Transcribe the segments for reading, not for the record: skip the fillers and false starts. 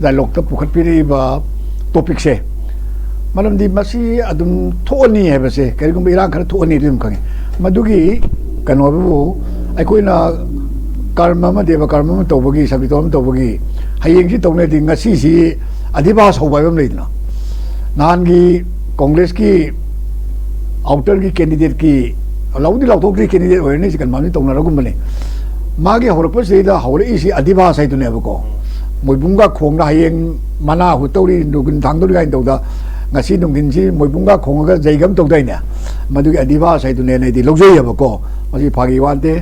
Dialogue तक पुखत पीरीबा topic से मरमदी मसी अदुम थोनी है बसे करिगुम इरान खर थोनी दुम खंगे मदुगी कनोबु अखोइना कर्म म देव कर्म म तोबगी सबितोम तोबगी हयेंगसी तोने दि ngasi si अधिवास होबायम लेदना नानगी कांग्रेस की आउटर की कैंडिडेट की लाउदी लाउथोक्री कैंडिडेट होरने सिकन मानि तोनरगुम बने मागे हरप सेदा हौरे इसी अधिवास है दुनेबको मोइबुंगा खोंगा हयेंग मना हुतौरी दुगुन थांगदोरी again तौदा ngasi nungdinsi moibunga khonga jaigam tawdaina madugi adivas hai dune nei di logjoi abako masi phagi wante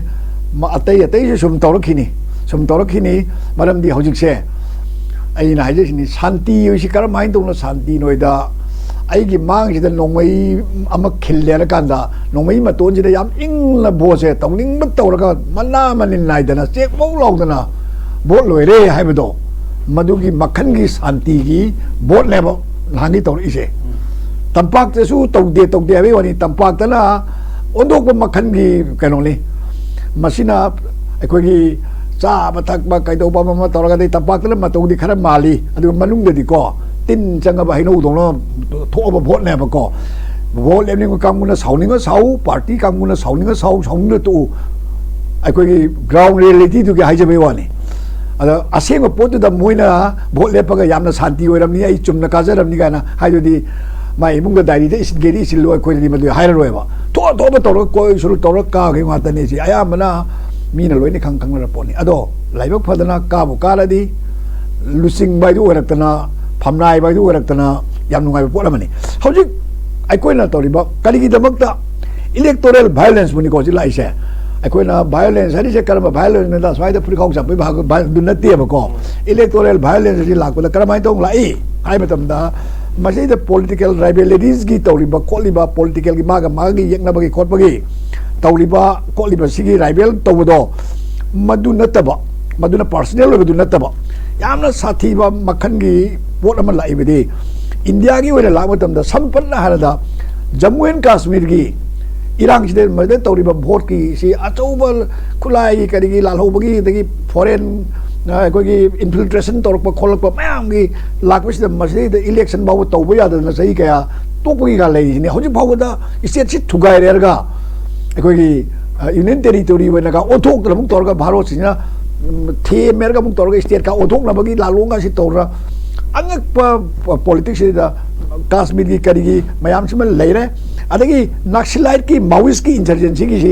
ma atai se sum tawrakhini maram di hojik se aina haje sini shanti yosi kar main tawna shanti noida ai gi mang sida nongmai ama khille kanda nongmai maton sida yam ingla bose tawning ba tawraga manna manin naidana chek mau lawdana bot loire haibado madugi makhan gi shanti gi bot lebo लानी तौर इसे तंपाक तेसु तौदे अभी वानी तंपाक तना ओंदोक मखन की Connolly मसीना अखोगी चा बथक बा कैदोबा मम तौरगा दे तंपाक तना मतौदी खरा माली अदु मनुंग दे को तिन चंगा बा हिनो दोनो थोब भोट ने बको भोट लेनिंग कांगुना साउनिंग साउ पार्टी कांगुना साउनिंग साउनिंग तो अखोगी ग्राउंड रियलिटी दु के हाइजे बे वानी अदा असेंग पोतु द मोइना भोट लेपगा यामना शांति ओइरमनी आई चुमना काजरमनी गाना हाइदोदी माइ इमुंग दाइरी दे इस गेरी सिलो कोइनी मदु हाइर रोएबा थो तोर कोइ सुरु तोर का गे मातनी सि आया मना मीना लोइने खंग खंगरा पोनी अदो लाइबक फदना काबु कारादी लुसिंग बाइदु ओरक्तना फमनाइ बाइदु ओरक्तना याम नुगाइ पोलमनी हौजिक आइकोइना तोरिबा कलिगी दमकता इलेक्टोरल वायलेंस मुनि को जि लाइसे अखोना वायलेंस हरी से कर्म वायलेंस ने दा स्वाइद फ्रीकाउ सब भाग दुनते बको इलेक्टोरल वायलेंस जी लाको करमाय तो लाई हाय मतमदा मसे द पॉलिटिकल राइवलरीज की तौरिबा कोलिबा पॉलिटिकल की मागी यकनबगी खोटबगी तौरिबा कोलिबा सिगी राइवल तौबदो मदु नतबा मदुना पर्सनल ओबदु नतबा यामना साथीबा मखन की वोट अम लाइबदी इंडिया की ओरे लाग मतमदा संपन्न हरदा जम्मू एंड कश्मीर की इरांग से मदे तौरिबा भोट की सी अचौबल खुलाई करिगी लालहोबगी दगी फॉरेन कोई इन्फिल्ट्रेशन तौरप खोलप मैम की लाकपसिद मसदे इलेक्शन बाबू तौब यादना सही कया तोपगी गा लेनी हौजिक फावदा स्टेट से थुगाइरेरगा कोई यूनियन टेरिटोरी वनगा ओथोक तौरगा भारत सिना थे मेरगा मुक तौरगा स्टेट का ओथोकनबगी लालोंगा से तौरा अनगप पॉलिटिक्स काश्मीर की करिगी मयाम से लेरे अदगी नक्सलाइट की माओइस्ट की इंसर्जेंसी की सी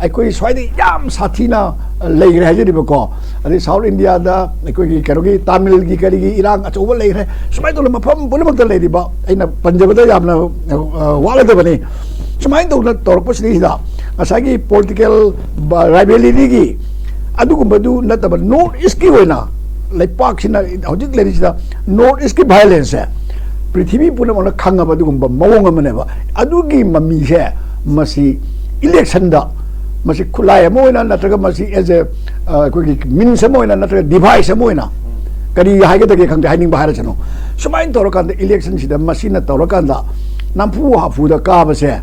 अखोई स्वाइदे याम साथीना लेगरे हजरिबको अदे साउथ इंडिया दा अखोई करोगी तमिल की करिगी इरांग अचौबा लेगरे सुमाइ तो मफम पुनमक्ता लेरिबा अइना पंजाबदा यामना वालदा बने सुमाइ तो तौरपसिदा असागी पॉलिटिकल राइवलरी की अदुगुंबदु नतब नॉर्थ ईस्ट की होइना लेपाक्सिना हौजिक लेरिसिदा नॉर्थ ईस्ट की वायलेंस है पृथ्वी पुनम खांगब मौंगमनेबा अदुगी मम्मी से मसी इलेक्शन दा मसी खुलाय मोइना नत्रगा मसी एज ए कोई मीन्स मोइना नत्रगा डिवाइस मोइना करी हाइगदगे खंग हाइनिंग बाहर चनो सुमाइन तौरकांद इलेक्शन सिदा मसी न तौरकांदा नमफु हाफुदा काबसे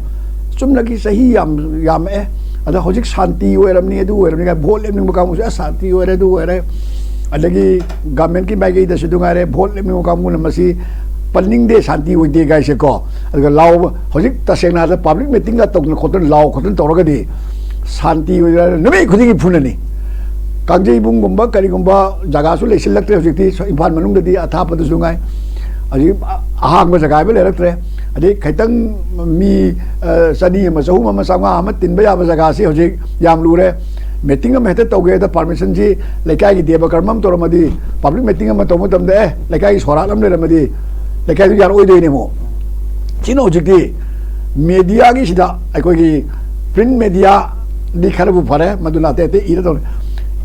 चुमनगी सही याम ए अदा हौजिक शांति ओइरमनी अदु ओइरमनी का भोट लेमनिंग बकामु शांति ओइरे दु ओइरे अदगी गवर्नमेंट की बाइगै दसु दुगारे भोट लेमनिंग बकामु मसी पन्निंग दे शांति होइदे गाइसे को अदगा लाव हजिक तसेना द पब्लिक मीटिंग तौन खोतन लाव खोतन तौरगदी शांति होइरा नबे खुदिगी फुननी कांजे बुंगुंबा करिगुंबा जगासु लेसिलक्त्रे हजिकती इम्फाल मनुंगददी अथापद सुंगाय अजि आहांग जगा बे लेरक्त्रे अदि खैतंग मी सनी म सहु म संगा म तिनबा याब जगा से हजिक याम लुरे मीटिंग में हेते तौगे द परमिशन जी लेकाई की देव कर्मम तोरमदी पब्लिक मीटिंग में तौम तमदे लेकाई सोरालम लेरमदी लेकिन यार ओइदोइने मो चिनो हजिकती मीडिया की सिदा अखोगी प्रिंट मीडिया दी खरबु फरे मदुना ते इरा तो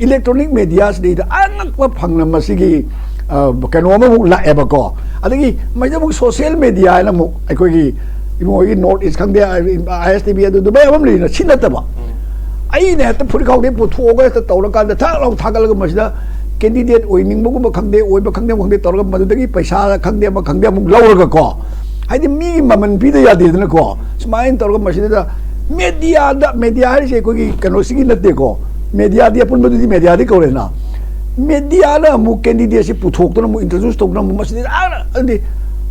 इलेक्ट्रॉनिक मीडिया से अनक फंगना मसिगी कनोम मु लाएबको अदगी मैदमु सोशल मीडिया ना मु अखोगी इमोगी नॉर्थ ईस्ट खंगदे आईएसटीवी अदु दुबे अमम लिना छिनतबा आई ने त फुरिखाउदे पुथोगा त तौरकान था लौ थागलग मसिदा कैंडिडेट ओइनिंगबगुम खंगदे ओइब खंगदे खंगदे तौरग मदुदगी पैसा खंगदे म खंगदे मु लौरगा को हाइदि मी ममन पिद यादेदन को स्माइन तौरग मसिदा मीडिया हारिसे कोई कनोसिगी नते को media the upon मदुदी media the कौरेना media na mu candidate si puthok to na mu introduce to na mu masini andi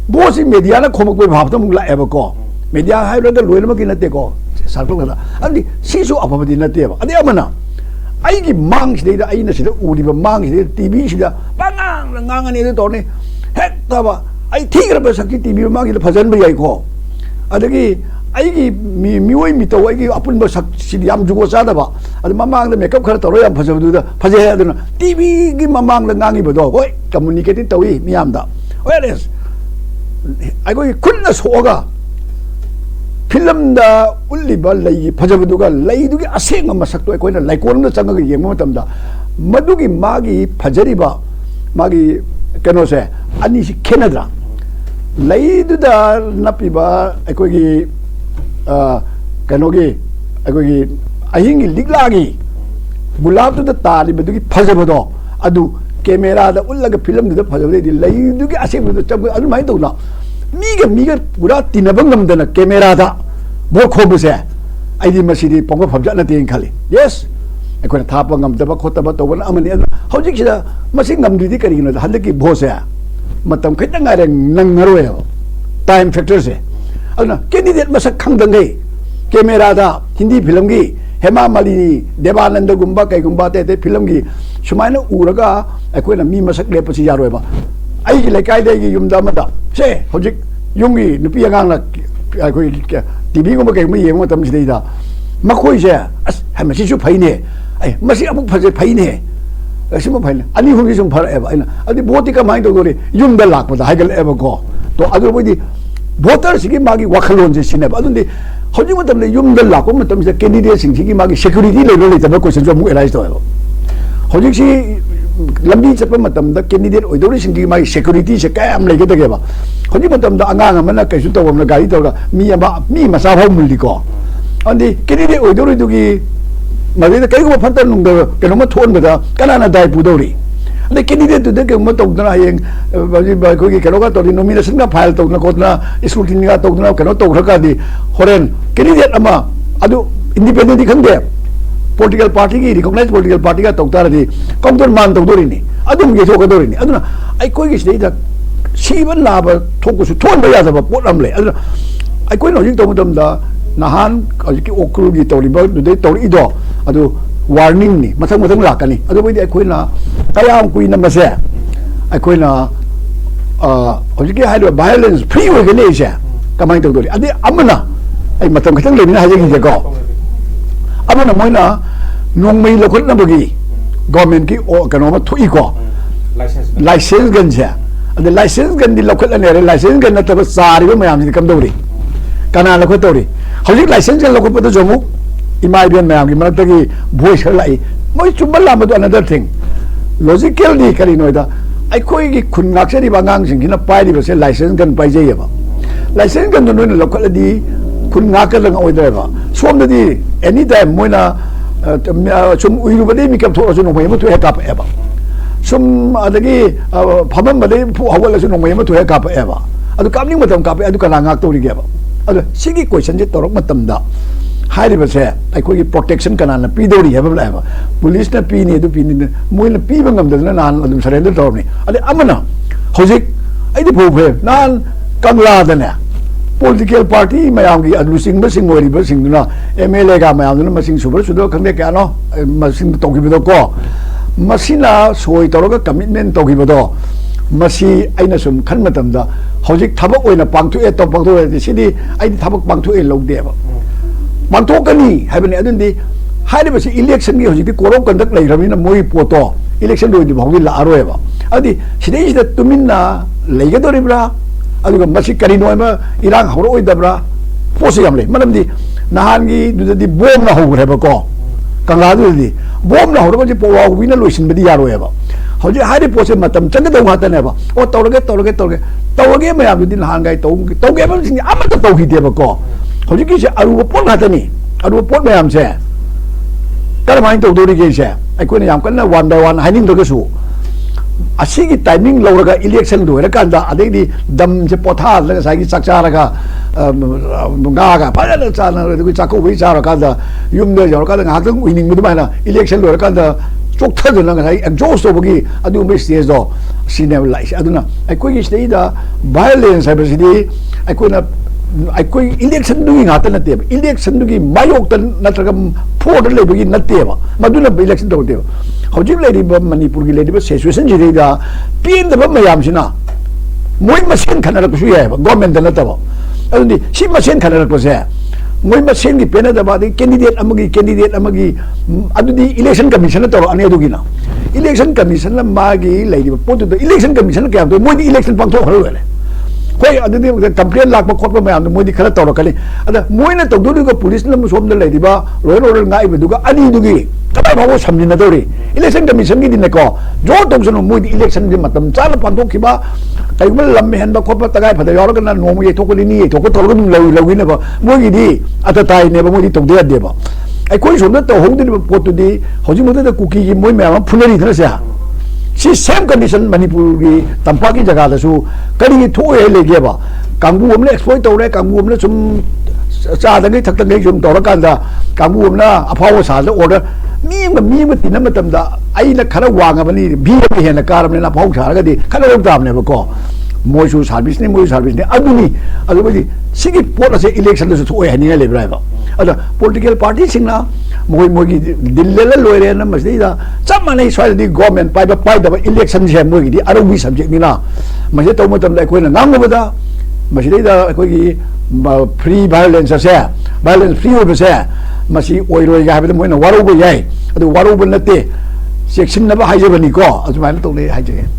bo si media na khomak pe bhab to mu la eba ko media hai lo da loina ma kinate ko sarko na andi si su apabadi na te ba andi amana ai gi mang si da ai na si da uri ba mang si tv si da bangang ngang ani to ne hek ta ba ai thigra ba sakki tv ma gi phajan ba yai ko adagi ai gi mioi mi to ai gi apun ba sak si yam jugo sa da ba adi mamang da makeup khara toro yam phajab du da phaje aduna tv gi mamang da ngangi ba do hoi communicate to wi mi am da whereas ai go kun na soga film da ulli ba lai phajab du ga lai du gi aseng ma sak to ko na lai kon da chang ga yeng ma tam da madu gi magi phajari ba magi kano se ani si kenadra lai du da napi ba ai ko gi kano gi ai ko gi ahingi liglagi bulab tu ta li bedu ki phajabado adu camera da ullaga film da phajabade di lai du ki ase bedu chab adu mai to na mi ga pura tinabang nam da na camera da bo khobu se ai di masidi pongba phamja na ting khali yes ai ko na thapa ngam da ba khota ba to na amani hojik sida masing ngam di kari no hande ki bo se matam khita ngare nang ngaroe time factor se ana candidate masak khang dangai camera da hindi film gi Hema Malini, Devananda Gumba, Kagumba, the film gi, Shumana Uraga, a queen of me masak lepacy yarova. I like I day yum damata. Say, Hojik, Yungi, Nupiangana, Tibigo Makami, and what I'm saying. Makoja, Hamashu Paine, I must see a book for the Paine. A simple Paine, I knew who is forever. And the Botica mind of Yum the Lak, but the Hagel ever go. To otherwise, voters give Maggie Wakalon, the cinema. I don't hojik matam le yum dal la ko matam se candidate sing gi magi security le le ta question jo mu elai to hojik si lambi chapa matam da candidate oi dori sing gi magi security se ka am le ge de ba hojik matam da anga ngam na kai su to na gari to da mi ma sa phom li ko andi candidate oi dori du gi magi da kai ko phantan nung da ke no ma thon ba da kana na dai pu dori andi candidate de ke ma to da yeng ba ko gi ke no ka to nomination na file to na ko na scrutiny ga to na ke no to ka di horen candidate ama adu independent di khande political party gi recognized political party ga toktar di komton man to dori ni adum ge so ga dori ni aduna ai koi gi sei da siban la ba thok su thon ba ya da ba potam le aduna ai koi no jing to mutam da nahan ki okru gi to ri ba du de to ri do adu warning ni mathang la ka ni adu bai di ai koi na kayam kui na ma se ai koi na hojik ki hai violence free organization kamai to dori adi amana ai matam khatang le ni ha jeng je ko amana moina nong mai lokot na bagi government ki o kano ma thui ko license gan je ade license gan di lokot ane license gan na ta sari ba mayam ni kam dori kana lokot dori hojik license gan lokot pa to jomu imai bian mayam ki manak gi voice lai moi chumbala ma do another thing logical ni kali noida ai koi gi khun ngak se di bangang sing hina pai di ba se license gan pai je ba license gan no no lokot di kun ngak lang oi da ba som da di anytime moina chum uiru ba de mi kap tho so no mai ma thu he kap e ba sum adagi phamam ba de phu hawal so no mai ma thu he kap e ba adu kam ning matam kap adu kala ngak to ri ge ba adu sigi question je torok matam da hai ri ba se ai ko gi protection kana na pi do ri he ba ba police na pi ni du pi ni moina pi ba ngam da na nan adu surrender tor ni ade amana hojik ai di phu phe nan kangla da ne political party mayam gi adu sing ba sing ori ba sing na MLA ga mayam na masing super sudo khang de ka no masing to gi ba ko masina soi to ga commitment to gi ba do masi aina sum khan matam da hojik thabak oina pangthu e to pangthu e sidi ai thabak pangthu e lo de ba pangthu ka ni hai ba ne adun di hai de ba si election gi hojik ko ro conduct lai rami na moi poto election do di bhogi la aro e ba adi sidai sida tumin na lai ga do ri bra aduga masi kari no ma irang horo oi dabra posi amle manam di nahan gi du di bom na ho re ba ko kangla du di bom na ho ba ji po wa wi na loisin ba di yaro e ba hoji hari pose matam chang da wa ta ne ba o tawge ma ya di nahan gai tawge ba sing ama ta taw hi de ba ko hoji ki se aru pon ha ta ni aru pon ma yam se kar mai to do ri ge se ai ko ne yam kan na one by one haining do ke su asigi timing lauraga election do kan da adegi dam je potha la sa gi chak cha raga nga ga pa la cha na ri cha ko wi cha ra ka da yum de yor ka da nga tang uining mu ba na election do kan da ꯆꯣꯛꯊꯗꯅ ꯉꯁꯥꯏ exhaust ꯇꯧꯕꯒꯤ ꯑꯗꯨꯒꯨꯝꯕ ꯁ꯭ꯇꯦꯖꯇꯣ ꯁꯤꯅꯦꯕ ꯂꯥꯛꯏꯁꯦ ꯑꯗꯨꯅ ꯑꯩꯈꯣꯏꯒꯤ ꯁꯤꯗꯩꯗ violence ꯍꯥꯏꯕꯁꯤꯗꯤ ꯑꯩꯈꯣꯏ इलेक्शनदुगी ngata nateba इलेक्शनदुगी मायोक्ता नत्रगा फोर्ड लेबगी नत्तेबा मदुना इलेक्शन तौदेबा हौजिक लेरिबा मणिपुर की लेरिबा सिचुएशन जिरेगा पेनदबा मयामसिना मोय मसेन खनरकसु यायबा गवर्नमेंट नतबा अदुदि सि मसेन खनरकसे मोय मसेन की पेनदबा दि कैंडिडेट अमगी अदुदि इलेक्शन कमीशन तौर अने अदुगिना इलेक्शन कमीशन मागी लेरिबा पोतुदो इलेक्शन कमीशन क्या तो मोय इलेक्शन पांथो हरले कोई अदुदि कंप्लेन लाखबा खोटबा मयाम मोदी खरा तौरकनी अदा मोयना तौदुगा पुलिस न सोमदा लेरिबा रोयर ऑर्डर नाइबदुगा अनिदुगी कबाय भावो समजिना दौरी इलेक्शन कमीशन की दिनको जो तौसनो मोदी इलेक्शन दि मतम चाल पांथोखिबा कईबल लम्मे हनबा खोटबा तगाय फदा यारगना नोम ये थोकली नि थोक तौरग लौगिनबा मोगिदी अता ताइनेबा मोदी तौदे देबा अखोई सोमदा तौहौदिबा पोतुदी हौजि मोदा कुकी की मोय मयाम फुलरी थरसे सी सेम कंडीशन मणिपुर की तंपा की जगह करी थोए लेगेबा कांगू हमने एक्सप्लोइट तौरे कांगू हमने सुम चादगे थक्तगे सुम तौरकांदा कांगू हमने अफाव साज ऑर्डर मी तिन मतमदा आइना खरा वांगबनी भी हेन कारमने अफाव सारगदी खरा रोतामनेबको मोयसु सर्विस ने अदुनी अदुबदी सिगी पोट असे इलेक्शन दसु थोए हनिया लेब्राइबा अदा पॉलिटिकल पार्टी सिंगना मोय मोगी दिल्ले लोयरे न मसदीदा चम माने स्वाइदी गवर्नमेंट पाइबा इलेक्शन से मोगी अरुबी सब्जेक्ट निना मजे तो मतम दा कोइना नांगबदा मसदीदा कोगी फ्री वायलेंस से वायलेंस फ्री होबसे मसी ओइरोय गा हाबदे मोयना वारोबो याय अदु वारोबो नते सेक्शन नबा हाइजबनी को अजुमाइन तोले हाइजे